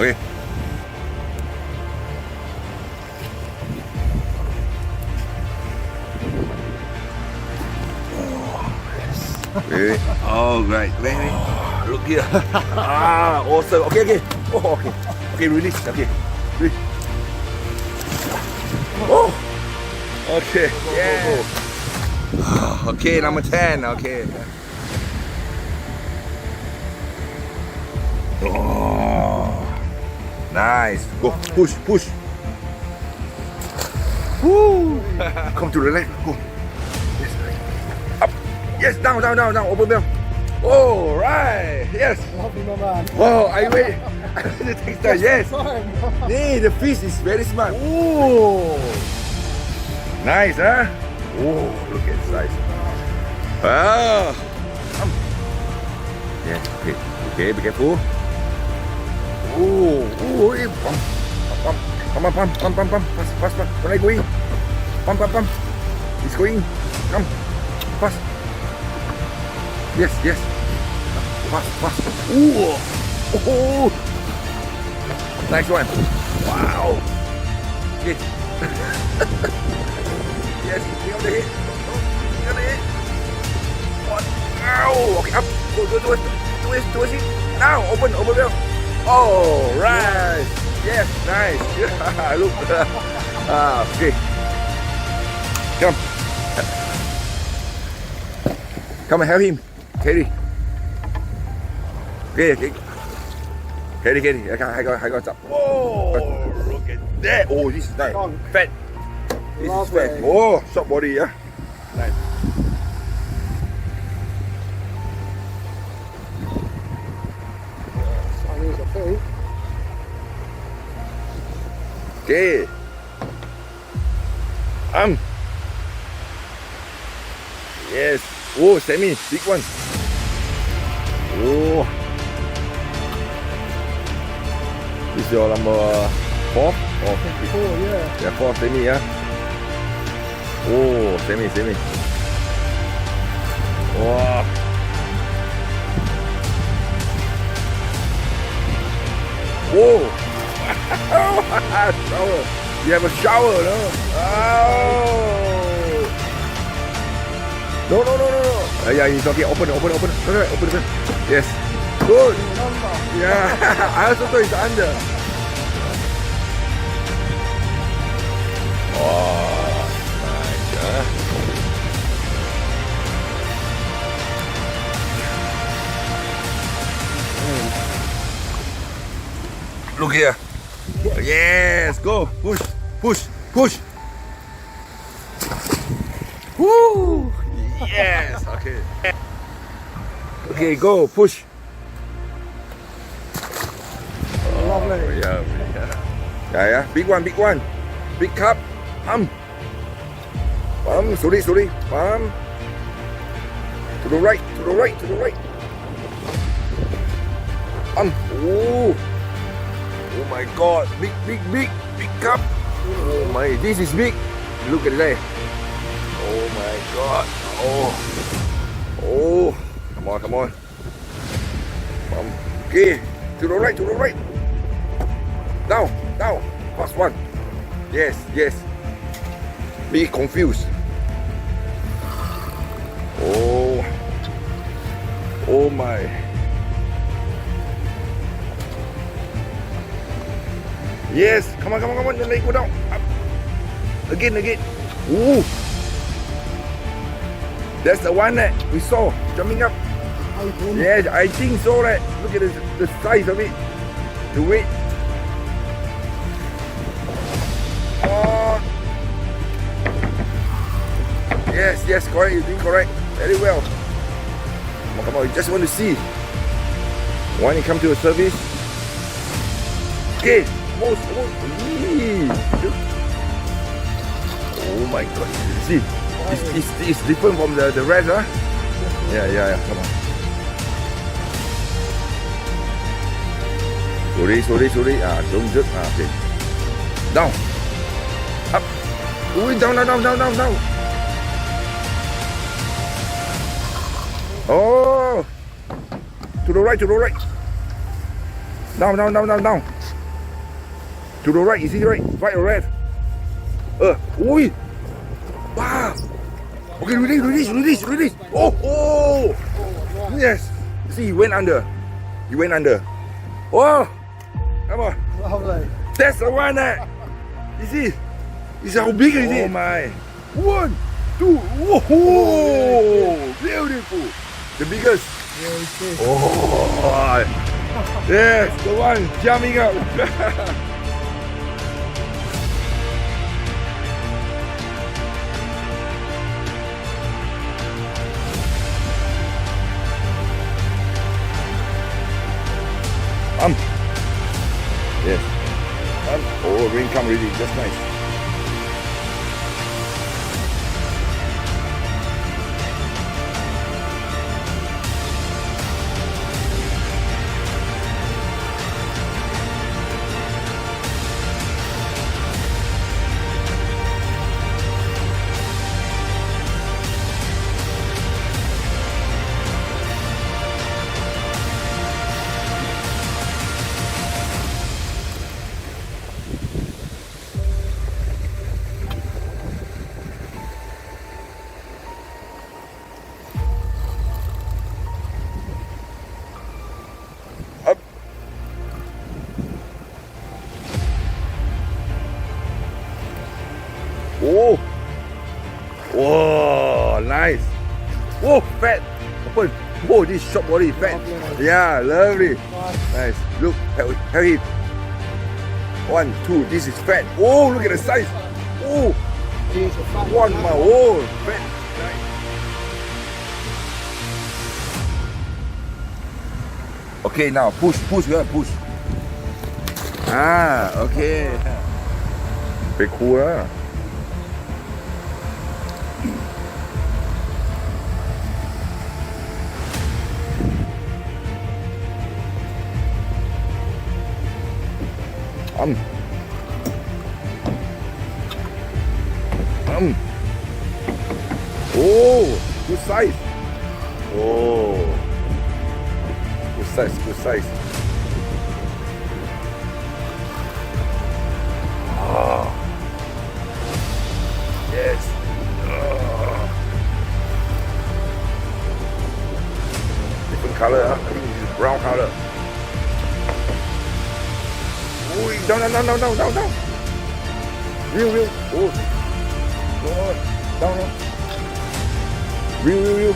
Okay. Wait. Oh, right. Wait. Look here. Awesome. Okay. Oh, okay. Okay, release. Okay. Release. Oh. Okay. Yeah. Okay, number 10. Okay. Oh. Nice. Go. Push. Woo. Come to the left. Go. Yes, down, open bell. Oh, right, yes. Oh, I wait. The textile, yes. Hey, the fish is very smart. Oh, nice, huh? Oh, look at the size. Ah. Yeah, okay, be careful. Oh, hey, pump. Fast. When I go in, pump. It's going. Come, fast. Yes. Fast. Ooh. Oh. Nice one. Wow. Okay. Yes, bring on the head. One. Ow. Okay, up. Go towards it. Now, open bell. Oh, right. Yes, nice. Look. Okay. Come and help him. Carry. Okay. Carry. I got up. Whoa! Look at that. Oh, this is nice. Fat. This is fat. Oh, short body, yeah. Nice. Okay. Yes. Oh, Sammy, big one. Oh. This is your number 4? Oh, 4, yeah. Yeah, 4, Sammy, yeah. Oh, Sammy. Wow. Whoa. Shower. You have a shower, no? Oh. No. Yeah, it's okay. Open. No, open. Yes. Good. Yeah. I also thought it's under. Oh, nice. Look here. Yes. Go. Push. Woo. Yes, okay, go, push. Lovely. Yeah, big one. Big cup. Pump. Sorry. Pump. To the right. Oh my God, big cup. Oh my, this is big. Look at that. Oh my God. Oh. Come on. Okay. To the right. Down. Fast one. Yes. Be confused. Oh my. Yes. Come on. The leg go down. Up. Again. Ooh. That's the one that we saw jumping up. Yeah, I think so. Right? Look at the size of it, the weight. Oh. Yes, correct. You're doing correct. Very well. Come on. You just want to see. When you come to a service. Okay. Most. Oh my God. See. It's different from the rest, huh? Yeah, come on. Sorry. Don't jerk. Okay. Down. Up. Ooh, down. Oh. To the right. Down. To the right, is it right? Right or left? Ui. Wow. Okay, release. Oh. Yes. See, he went under. Oh. Come on. Lovely. That's the one that. You see? You see how big it is? Oh my. 1, 2. Whoa. Beautiful. The biggest. Oh. Yes, the one jumping up. Yes. Oh, rain come already. Just nice. Up. Oh. Whoa, nice. Whoa, fat. Open. Whoa, this short body, fat. Yeah, lovely. Nice. Look, have it. 1, 2, this is fat. Oh, look at the size. Oh, one more. Oh, fat. Nice. Okay, now push. Ah, okay. Very cool, huh? Oh, good size. Oh, good size. Oh, yes. Different color, huh? I think this is brown color. Oh, down. Real. Oh, no, down. Real.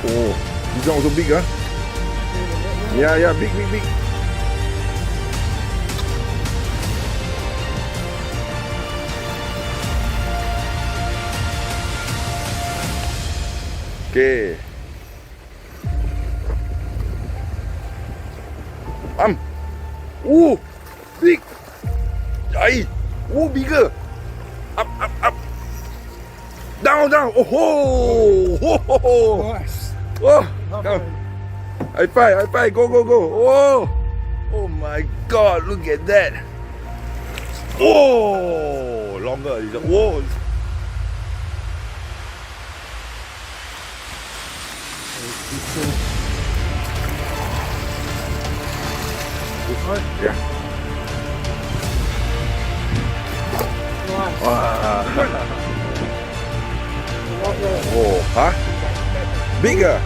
Oh, this one also big, huh? Yeah, big. Okay. Oh, big. Ay, oh, bigger. Up. Down. Oh. Nice. Oh, come. High five. Go. Oh my God, look at that. Oh, longer. Whoa. Yeah. Nice. Oh, huh? Bigger.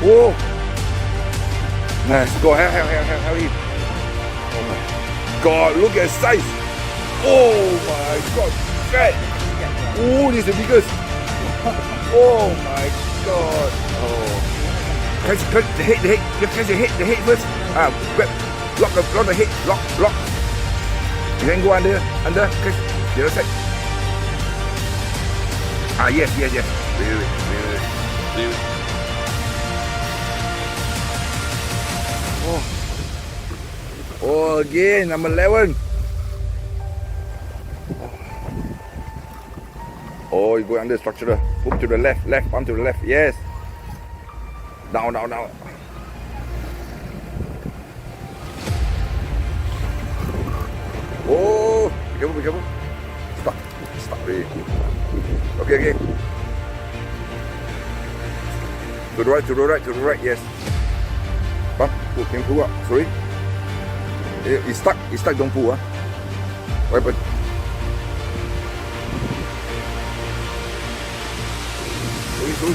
Whoa. Nice. Go, have it. Oh my God, look at size. Oh my God, fat. Oh, this is the biggest. Oh my God. Oh. Catch the head. You catch the head first. Grab. Lock the head. Lock. You can go under. Catch the other side. Yes. Wait. Oh, again, number 11. Oh, you go under structure. Move to the left, arm to the left. Yes. Down. Oh, be careful. Stop. Okay. To the right, yes. Pump, pull, can pull up. Sorry. It's stuck. It's stuck. Don't pull. What happened?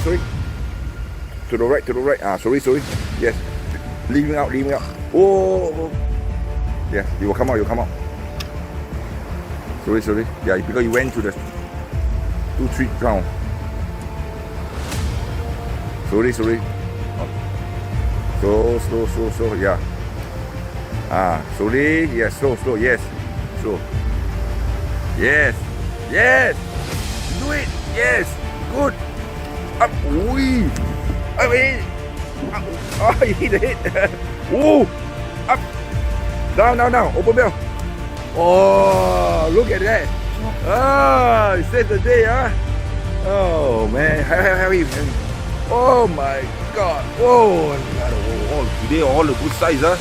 Sorry. To the right. Sorry. Yes. Leaving out. Oh. Yes, you will come out. Sorry. Yeah, because you went to the 2-3 round. Sorry. Slow. Yeah. Sorry. Yes, slow. Yes. Slow. Yes. Do it. Yes. Good. Up. Ui. Up. Oh, you hit the head. Ooh. Up. Down. Open bell. Oh, look at that. Oh, it saved the day, huh? Oh, man. Have you? Oh, my God. Oh, today all the good size, huh?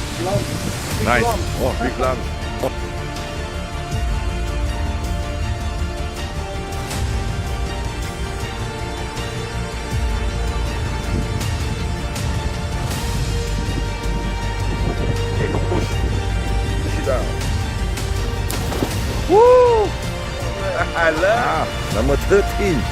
Nice. Oh, big lump. Push it down. Woo! I love number 13.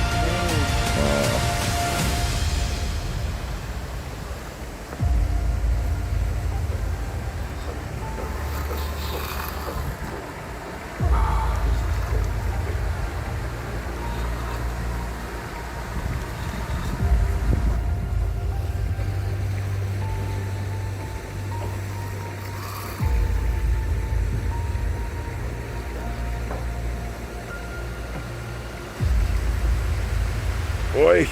Oi.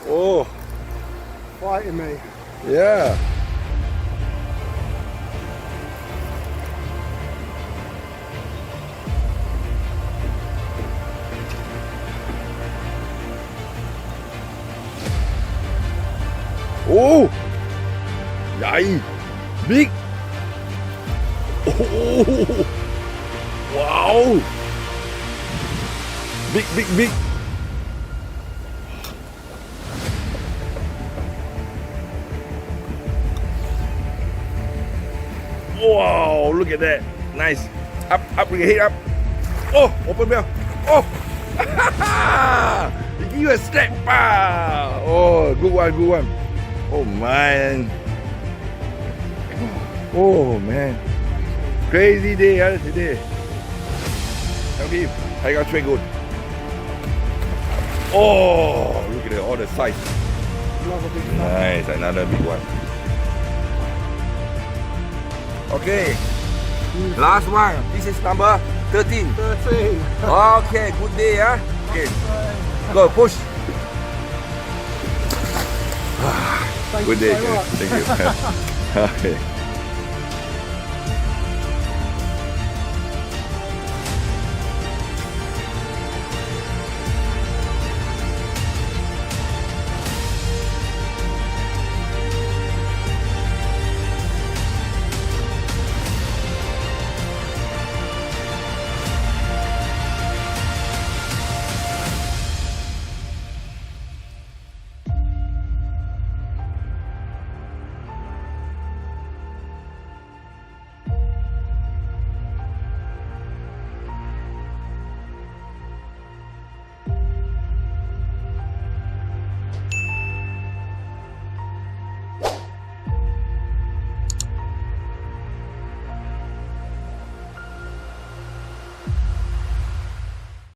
Oh. Fighting me. Yeah. Oh. Yay. Big. Oh. Wow. Big. Wow, look at that. Nice. Up, bring your head up. Oh, open bell. Oh. He give you a step. Oh, good one. Oh, man. Oh, man. Crazy day, today. Okay, I got trade good. Oh, look at all the size. Nice, another big one. Okay, last one. This is number 13. 13. Okay, good day, huh? Okay, go push. Thank Good you day, so much. thank you. Okay.